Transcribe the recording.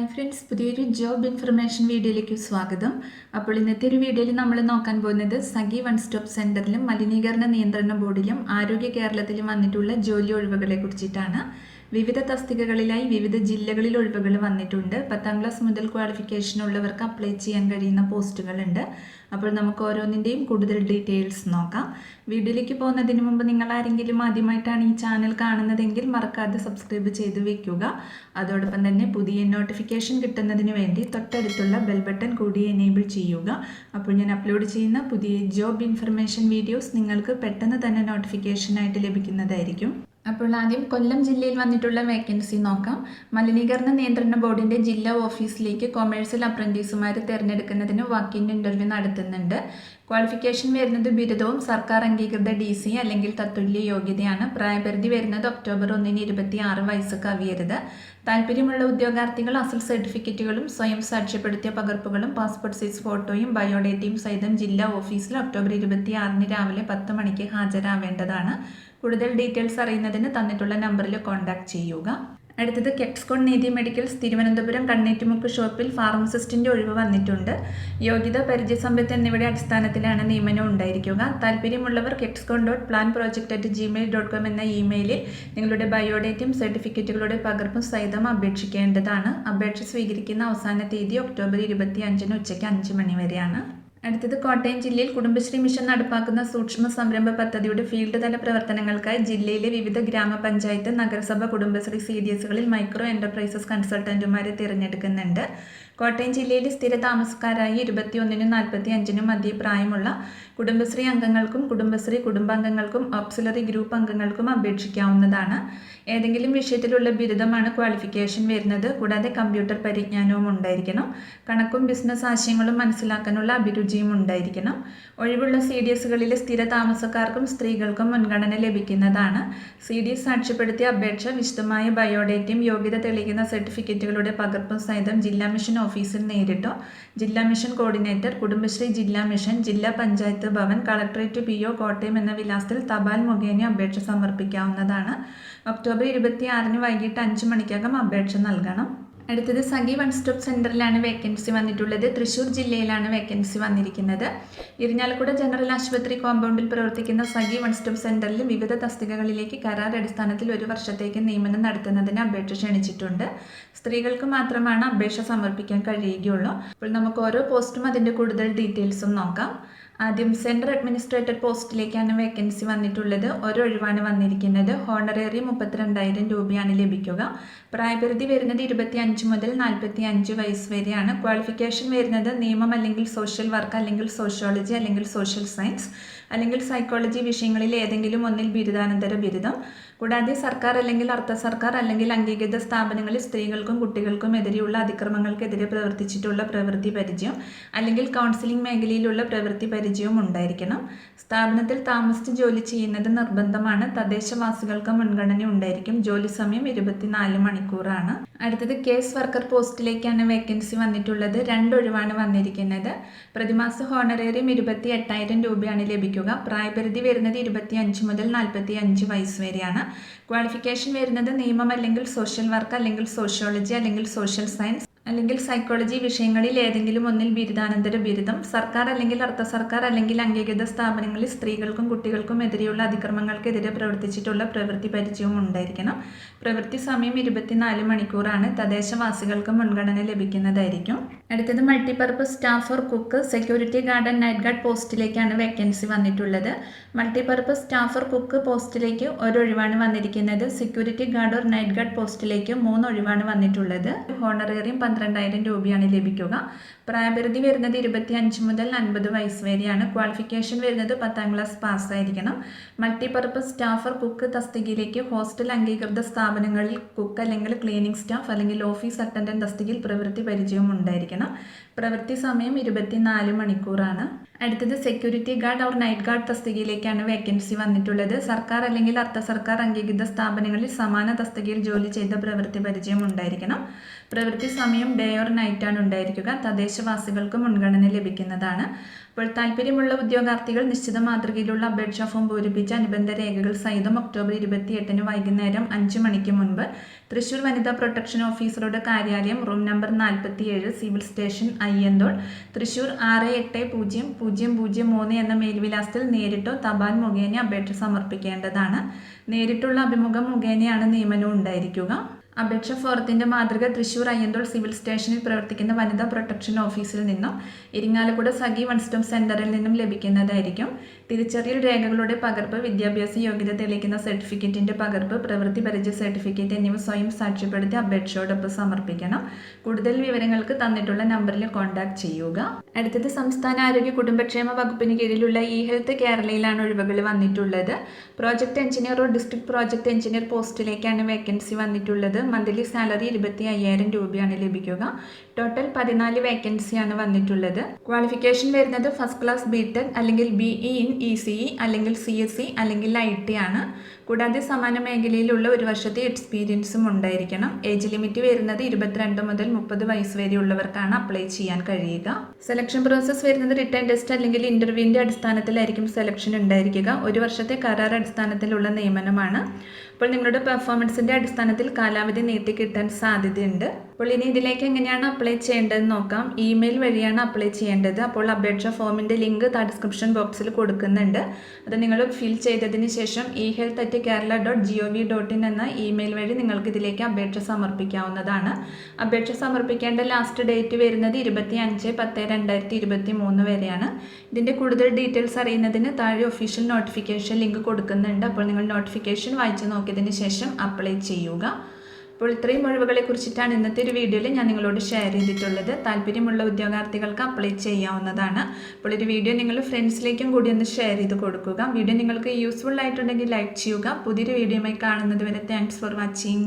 Hi friends, പുതിയൊരു job information വീഡിയോയിലേക്ക് സ്വാഗതം. അപ്പോൾ ഇന്നത്തെ ഒരു വീഡിയോയിൽ നമ്മൾ നോക്കാൻ പോകുന്നത് സഖി വൺ സ്റ്റോപ്പ് സെൻറ്ററിലും മലിനീകരണ നിയന്ത്രണ ബോർഡിലും ആരോഗ്യ കേരളത്തിലും വന്നിട്ടുള്ള ജോലി ഒഴിവുകളെ കുറിച്ചിട്ടാണ്. വിവിധ തസ്തികകളിലായി വിവിധ ജില്ലകളിൽ ഒഴിവുകൾ വന്നിട്ടുണ്ട്. 10ാം ക്ലാസ് മുതൽ ക്വാളിഫിക്കേഷൻ ഉള്ളവർക്ക് അപ്ലൈ ചെയ്യാൻ കഴിയുന്ന പോസ്റ്റുകളുണ്ട്. അപ്പോൾ നമുക്ക് ഓരോന്നിൻ്റെയും കൂടുതൽ ഡീറ്റെയിൽസ് നോക്കാം. വീഡിയോയിലേക്ക് പോകുന്നതിന് മുമ്പ് നിങ്ങൾ ആരെങ്കിലും ആദ്യമായിട്ടാണ് ഈ ചാനൽ കാണുന്നതെങ്കിൽ മറക്കാതെ സബ്സ്ക്രൈബ് ചെയ്ത് വെക്കുക. അതോടൊപ്പം തന്നെ പുതിയ നോട്ടിഫിക്കേഷൻ കിട്ടുന്നതിന് വേണ്ടി തൊട്ടടുത്തുള്ള ബെൽ ബട്ടൺ കൂടി എനേബിൾ ചെയ്യുക. അപ്പോൾ ഞാൻ അപ്ലോഡ് ചെയ്യുന്ന പുതിയ ജോബ് ഇൻഫർമേഷൻ വീഡിയോസ് നിങ്ങൾക്ക് പെട്ടെന്ന് തന്നെ നോട്ടിഫിക്കേഷനായിട്ട് ലഭിക്കുന്നതായിരിക്കും. അപ്പോൾ ആദ്യം കൊല്ലം ജില്ലയിൽ വന്നിട്ടുള്ള വേക്കൻസി നോക്കാം. മലിനീകരണ നിയന്ത്രണ ബോർഡിൻ്റെ ജില്ലാ ഓഫീസിലേക്ക് കൊമേഴ്സ്യൽ അപ്രന്റീസുമാരെ തിരഞ്ഞെടുക്കുന്നതിന് വാക്ക്-ഇൻ ഇൻ്റർവ്യൂ നടത്തുന്നുണ്ട്. ക്വാളിഫിക്കേഷൻ വരുന്നത് ബിരുദവും സർക്കാർ അംഗീകൃത DC അല്ലെങ്കിൽ തത്തുല്യ യോഗ്യതയാണ്. പ്രായപരിധി വരുന്നത് ഒക്ടോബർ 1-ന് 26 വയസ്സ് കവിയരുത്. താല്പര്യമുള്ള ഉദ്യോഗാർത്ഥികൾ അസൽ സർട്ടിഫിക്കറ്റുകളും സ്വയം സാക്ഷ്യപ്പെടുത്തിയ പകർപ്പുകളും പാസ്പോർട്ട് സൈസ് ഫോട്ടോയും ബയോഡേറ്റയും സഹിതം ജില്ലാ ഓഫീസിൽ ഒക്ടോബർ 26-ന് രാവിലെ 10 മണിക്ക് ഹാജരാവേണ്ടതാണ്. കൂടുതൽ ഡീറ്റെയിൽസ് അറിയുന്നതിന് തന്നിട്ടുള്ള നമ്പറിൽ കോൺടാക്ട് ചെയ്യുക. അടുത്തത് കെപ്സ്കോൺ നീതി മെഡിക്കൽസ് തിരുവനന്തപുരം കണ്ണേറ്റുമുക്ക് ഷോപ്പിൽ ഫാർമസിസ്റ്റിൻ്റെ ഒഴിവ് വന്നിട്ടുണ്ട്. യോഗ്യത, പരിചയസമ്പത്ത് എന്നിവയുടെ അടിസ്ഥാനത്തിലാണ് നിയമനം ഉണ്ടായിരിക്കുക. താല്പര്യമുള്ളവർ kepscon.planproject@gmail.com എന്ന ഇമെയിലിൽ നിങ്ങളുടെ ബയോഡേറ്റയും സർട്ടിഫിക്കറ്റുകളുടെ പകർപ്പും സഹിതം അപേക്ഷിക്കേണ്ടതാണ്. അപേക്ഷ സ്വീകരിക്കുന്ന അവസാന തീയതി ഒക്ടോബർ 25-ന് ഉച്ചയ്ക്ക് 5 മണി വരെയാണ്. അടുത്തത് കോട്ടയം ജില്ലയിൽ കുടുംബശ്രീ മിഷൻ നടപ്പാക്കുന്ന സൂക്ഷ്മ സംരംഭ പദ്ധതിയുടെ ഫീൽഡ് തല പ്രവർത്തനങ്ങൾക്കായി ജില്ലയിലെ വിവിധ ഗ്രാമപഞ്ചായത്ത്, നഗരസഭ, കുടുംബശ്രീ CDSകളിൽ മൈക്രോ എന്റർപ്രൈസസ് കൺസൾട്ടന്റുമാരെ തിരഞ്ഞെടുക്കുന്നുണ്ട്. കോട്ടയം ജില്ലയിൽ സ്ഥിര താമസക്കാരായി 21-നും 45-നും മധ്യേ പ്രായമുള്ള കുടുംബശ്രീ അംഗങ്ങൾക്കും കുടുംബശ്രീ കുടുംബാംഗങ്ങൾക്കും ഓക്സിലറി ഗ്രൂപ്പ് അംഗങ്ങൾക്കും അപേക്ഷിക്കാവുന്നതാണ്. ഏതെങ്കിലും വിഷയത്തിലുള്ള ബിരുദമാണ് ക്വാളിഫിക്കേഷൻ വരുന്നത്. കൂടാതെ കമ്പ്യൂട്ടർ പരിജ്ഞാനവും ഉണ്ടായിരിക്കണം. കണക്കും ബിസിനസ് ആശയങ്ങളും മനസ്സിലാക്കാനുള്ള അഭിരുചിയും ഉണ്ടായിരിക്കണം. ഒഴിവുള്ള CDSകളിലെ സ്ഥിര താമസക്കാർക്കും സ്ത്രീകൾക്കും മുൻഗണന ലഭിക്കുന്നതാണ്. CDS സാക്ഷ്യപ്പെടുത്തിയ അപേക്ഷ, വിശദമായ ബയോഡേറ്റയും യോഗ്യത തെളിയിക്കുന്ന സർട്ടിഫിക്കറ്റുകളുടെ പകർപ്പും സഹിതം ജില്ലാ മിഷൻ ഓഫീസിൽ നേരിട്ടോ ജില്ലാ മിഷൻ കോർഡിനേറ്റർ, കുടുംബശ്രീ ജില്ലാ മിഷൻ, ജില്ലാ പഞ്ചായത്ത് ഭവൻ, കളക്ടറേറ്റ് PO കോട്ടയം എന്ന വിലാസത്തിൽ തപാൽ മുഖേന അപേക്ഷ സമർപ്പിക്കാവുന്നതാണ്. ഒക്ടോബർ 26-ന് വൈകിട്ട് 5 മണിക്കകം അപേക്ഷ നൽകണം. അടുത്തത് സഖി വൺ സ്റ്റോപ്പ് സെൻറ്ററിലാണ് വേക്കൻസി വന്നിട്ടുള്ളത്. തൃശ്ശൂർ ജില്ലയിലാണ് വേക്കൻസി വന്നിരിക്കുന്നത്. ഇരിഞ്ഞാലക്കുട ജനറൽ ആശുപത്രി കോമ്പൗണ്ടിൽ പ്രവർത്തിക്കുന്ന സഖി വൺ സ്റ്റോപ്പ് സെൻറ്ററിൽ വിവിധ തസ്തികകളിലേക്ക് കരാർ അടിസ്ഥാനത്തിൽ 1 വർഷത്തേക്ക് നിയമനം നടത്തുന്നതിന് അപേക്ഷ ക്ഷണിച്ചിട്ടുണ്ട്. സ്ത്രീകൾക്ക് മാത്രമാണ് അപേക്ഷ സമർപ്പിക്കാൻ കഴിയുകയുള്ളൂ. അപ്പോൾ നമുക്ക് ഓരോ പോസ്റ്റും അതിൻ്റെ കൂടുതൽ ഡീറ്റെയിൽസും നോക്കാം. ആദ്യം സെൻട്രൽ അഡ്മിനിസ്ട്രേറ്റർ പോസ്റ്റിലേക്കാണ് വേക്കൻസി വന്നിട്ടുള്ളത്. ഒരൊഴിവാണ് വന്നിരിക്കുന്നത്. ഹോണറേറിയം 32,000 രൂപയാണ് ലഭിക്കുക. പ്രായപരിധി വരുന്നത് 25 മുതൽ 45 വയസ്സ് വരെയാണ്. ക്വാളിഫിക്കേഷൻ വരുന്നത് നിയമം അല്ലെങ്കിൽ സോഷ്യൽ വർക്ക് അല്ലെങ്കിൽ സോഷ്യോളജി അല്ലെങ്കിൽ സോഷ്യൽ സയൻസ് അല്ലെങ്കിൽ സൈക്കോളജി വിഷയങ്ങളിൽ ഏതെങ്കിലും ഒന്നിൽ ബിരുദാനന്തര ബിരുദം. കൂടാതെ സർക്കാർ അല്ലെങ്കിൽ അർദ്ധ സർക്കാർ അല്ലെങ്കിൽ അംഗീകൃത സ്ഥാപനങ്ങളിൽ സ്ത്രീകൾക്കും കുട്ടികൾക്കും എതിരെയുള്ള അതിക്രമങ്ങൾക്കെതിരെ പ്രവർത്തിച്ചിട്ടുള്ള പ്രവൃത്തി പരിചയം അല്ലെങ്കിൽ കൗൺസിലിംഗ് മേഖലയിലുള്ള പ്രവൃത്തി പരിചയവും ഉണ്ടായിരിക്കണം. സ്ഥാപനത്തിൽ താമസിച്ച് ജോലി ചെയ്യുന്നത് നിർബന്ധമാണ്. തദ്ദേശവാസികൾക്ക് മുൻഗണന ഉണ്ടായിരിക്കും. ജോലി സമയം 24 മണിക്കൂറാണ്. അടുത്തത് കേസ് വർക്കർ പോസ്റ്റിലേക്കാണ് വേക്കൻസി വന്നിട്ടുള്ളത്. 2 ഒഴിവാണ് വന്നിരിക്കുന്നത്. പ്രതിമാസ ഹോണറേറിയം 28,000 രൂപയാണ് ലഭിക്കുക. പ്രായപരിധി വരുന്നത് 25 മുതൽ 45 വയസ്സ് വരെയാണ്. ക്വാളിഫിക്കേഷൻ വരുന്നത് നിയമം അല്ലെങ്കിൽ സോഷ്യൽ വർക്ക് അല്ലെങ്കിൽ സോഷ്യോളജി അല്ലെങ്കിൽ സോഷ്യൽ സയൻസ് അല്ലെങ്കിൽ സൈക്കോളജി വിഷയങ്ങളിൽ ഏതെങ്കിലും ഒന്നിൽ ബിരുദാനന്തര ബിരുദം. സർക്കാർ അല്ലെങ്കിൽ അർദ്ധ സർക്കാർ അല്ലെങ്കിൽ അംഗീകൃത സ്ഥാപനങ്ങളിൽ സ്ത്രീകൾക്കും കുട്ടികൾക്കും എതിരെയുള്ള അതിക്രമങ്ങൾക്കെതിരെ പ്രവർത്തിച്ചിട്ടുള്ള പ്രവൃത്തി പരിചയവും ഉണ്ടായിരിക്കണം. പ്രവൃത്തി സമയം 24 മണിക്കൂറാണ്. തദ്ദേശവാസികൾക്ക് മുൻഗണന ലഭിക്കുന്നതായിരിക്കും. അടുത്തത് multipurpose staff or cook, security guard and night guard പോസ്റ്റിലേക്കാണ് വേക്കൻസി വന്നിട്ടുള്ളത്. മൾട്ടിപർപ്പസ് സ്റ്റാഫ് ഓർ കുക്ക് പോസ്റ്റിലേക്ക് 1 ഒഴിവാണ് വന്നിരിക്കുന്നത്. Security guard or night guard പോസ്റ്റിലേക്ക് 3 ഒഴിവാണ് വന്നിട്ടുള്ളത്. ഹോണറേറിയം 12,000 രൂപയാണ് ലഭിക്കുക. പ്രായപരിധി വരുന്നത് 25 മുതൽ 50 വയസ്സ് വരെയാണ്. ക്വാളിഫിക്കേഷൻ വരുന്നത് 10ാം ക്ലാസ് പാസ്സായിരിക്കണം. മൾട്ടിപർപ്പസ് സ്റ്റാഫ് ഓർ കുക്ക് തസ്തികയിലേക്ക് ഹോസ്റ്റൽ അംഗീകൃത സ്ഥാപനങ്ങളിൽ കുക്ക് അല്ലെങ്കിൽ ക്ലീനിംഗ് സ്റ്റാഫ് അല്ലെങ്കിൽ ഓഫീസ് അറ്റൻഡന്റ് തസ്തികയിൽ പ്രവൃത്തി പരിചയവും ഉണ്ടായിരിക്കണം. പ്രവൃത്തി സമയം 24 മണിക്കൂറാണ്. അടുത്തത് security guard or night guard തസ്തികയിലേക്കാണ് വേക്കൻസി വന്നിട്ടുള്ളത്. സർക്കാർ അല്ലെങ്കിൽ അർദ്ധ സർക്കാർ അംഗീകൃത സ്ഥാപനങ്ങളിൽ സമാന തസ്തികയിൽ ജോലി ചെയ്ത പ്രവൃത്തി പരിചയം ഉണ്ടായിരിക്കണം. പ്രവൃത്തി സമയം ഡേ ഓർ നൈറ്റാണ് ഉണ്ടായിരിക്കുക. തദ്ദേശവാസികൾക്ക് മുൻഗണന ലഭിക്കുന്നതാണ്. അപ്പോൾ താല്പര്യമുള്ള ഉദ്യോഗാർത്ഥികൾ നിശ്ചിത മാതൃകയിലുള്ള അപേക്ഷാ ഫോം പൂരിപ്പിച്ച അനുബന്ധ രേഖകൾ സഹിതം ഒക്ടോബർ 28-ന് വൈകുന്നേരം 5 മണിക്ക് മുൻപ് തൃശ്ശൂർ വനിതാ പ്രൊട്ടക്ഷൻ ഓഫീസറുടെ കാര്യാലയം room number 47, civil station Ayyanthole, Thrissur 680003 എന്ന മേൽവിലാസത്തിൽ നേരിട്ടോ തപാൽ മുഖേന അപേക്ഷ സമർപ്പിക്കേണ്ടതാണ്. നേരിട്ടുള്ള അഭിമുഖം മുഖേനയാണ് നിയമനം ഉണ്ടായിരിക്കുക. അപേക്ഷ ഫോറത്തിൻ്റെ മാതൃക തൃശ്ശൂർ അയ്യന്തോൾ സിവിൽ സ്റ്റേഷനിൽ പ്രവർത്തിക്കുന്ന വനിതാ പ്രൊട്ടക്ഷൻ ഓഫീസിൽ നിന്നും ഇരിങ്ങാലക്കുട സഖി വൺ സ്റ്റോപ്പ് സെൻറ്ററിൽ നിന്നും ലഭിക്കുന്നതായിരിക്കും. തിരിച്ചറിയൽ രേഖകളുടെ പകർപ്പ്, വിദ്യാഭ്യാസ യോഗ്യത തെളിയിക്കുന്ന സർട്ടിഫിക്കറ്റിൻ്റെ പകർപ്പ്, പ്രവൃത്തി പരിചയ സർട്ടിഫിക്കറ്റ് എന്നിവ സ്വയം സാക്ഷ്യപ്പെടുത്തി അപേക്ഷയോടൊപ്പം സമർപ്പിക്കണം. കൂടുതൽ വിവരങ്ങൾക്ക് തന്നിട്ടുള്ള നമ്പറിൽ കോൺടാക്ട് ചെയ്യുക. അടുത്തത് സംസ്ഥാന ആരോഗ്യ കുടുംബക്ഷേമ വകുപ്പിന് കീഴിലുള്ള ഹെൽത്ത് കേരളയിലാണ് ഒഴിവുകൾ വന്നിട്ടുള്ളത്. പ്രോജക്റ്റ് എഞ്ചിനീയറോ ഡിസ്ട്രിക്ട് പ്രോജക്റ്റ് എഞ്ചിനീയർ പോസ്റ്റിലേക്കാണ് വേക്കൻസി വന്നിട്ടുള്ളത്. മന്ത്ലി സാലറി 25,000 രൂപയാണ് ലഭിക്കുക. ടോട്ടൽ 14 വേക്കൻസിയാണ് വന്നിട്ടുള്ളത്. ക്വാളിഫിക്കേഷൻ വരുന്നത് ഫസ്റ്റ് ക്ലാസ് ബിടെക് അല്ലെങ്കിൽ BE ഇൻ ECE അല്ലെങ്കിൽ CSE അല്ലെങ്കിൽ IT ആണ്. കൂടാതെ സമാന മേഖലയിലുള്ള 1 വർഷത്തെ എക്സ്പീരിയൻസും ഉണ്ടായിരിക്കണം. ഏജ് ലിമിറ്റ് വരുന്നത് 22 മുതൽ 30 വയസ്സ് വരെയുള്ളവർക്കാണ് അപ്ലൈ ചെയ്യാൻ കഴിയുക. സെലക്ഷൻ പ്രോസസ്സ് വരുന്നത് റിട്ടേൺ ടെസ്റ്റ് അല്ലെങ്കിൽ ഇൻ്റർവ്യൂവിൻ്റെ അടിസ്ഥാനത്തിലായിരിക്കും സെലക്ഷൻ ഉണ്ടായിരിക്കുക. 1 വർഷത്തെ കരാർ അടിസ്ഥാനത്തിലുള്ള നിയമനമാണ്. അപ്പോൾ നിങ്ങളുടെ പെർഫോമൻസിൻ്റെ അടിസ്ഥാനത്തിൽ കാലാവധി നീട്ടിക്കിട്ടാൻ സാധ്യതയുണ്ട്. അപ്പോൾ ഇനി ഇതിലേക്ക് എങ്ങനെയാണ് അപ്ലൈ ചെയ്യേണ്ടതെന്ന് നോക്കാം. ഇമെയിൽ വഴിയാണ് അപ്ലൈ ചെയ്യേണ്ടത്. അപ്പോൾ അപേക്ഷ ഫോമിൻ്റെ ലിങ്ക് ഡിസ്ക്രിപ്ഷൻ ബോക്സിൽ കൊടുക്കുന്നുണ്ട്. അത് നിങ്ങൾ ഫിൽ ചെയ്തതിന് ശേഷം ehealth@kerala.gov.in എന്ന ഇമെയിൽ വഴി നിങ്ങൾക്ക് ഇതിലേക്ക് അപേക്ഷ സമർപ്പിക്കാവുന്നതാണ്. അപേക്ഷ സമർപ്പിക്കേണ്ട ലാസ്റ്റ് ഡേറ്റ് വരുന്നത് 25/10/2023 വരെയാണ്. ഇതിൻ്റെ കൂടുതൽ ഡീറ്റെയിൽസ് അറിയുന്നതിന് താഴെ ഒഫീഷ്യൽ നോട്ടിഫിക്കേഷൻ ലിങ്ക് കൊടുക്കുന്നുണ്ട്. അപ്പോൾ നിങ്ങൾ നോട്ടിഫിക്കേഷൻ വായിച്ച് നോക്കിയതിന് ശേഷം അപ്ലൈ ചെയ്യുക. അപ്പോൾ ഇത്രയും ഒഴിവുകളെ കുറിച്ചിട്ടാണ് ഇന്നത്തെ ഒരു വീഡിയോയിൽ ഞാൻ നിങ്ങളോട് ഷെയർ ചെയ്തിട്ടുള്ളത്. താല്പര്യമുള്ള ഉദ്യോഗാർത്ഥികൾക്ക് അപ്ലൈ ചെയ്യാവുന്നതാണ്. അപ്പോൾ ഒരു വീഡിയോ നിങ്ങൾ ഫ്രണ്ട്സിലേക്കും കൂടി ഒന്ന് ഷെയർ ചെയ്ത് കൊടുക്കുക. വീഡിയോ നിങ്ങൾക്ക് യൂസ്ഫുൾ ആയിട്ടുണ്ടെങ്കിൽ ലൈക്ക് ചെയ്യുക. പുതിയൊരു വീഡിയോയുമായി കാണുന്നത് വരെ താങ്ക്സ് ഫോർ വാച്ചിങ്.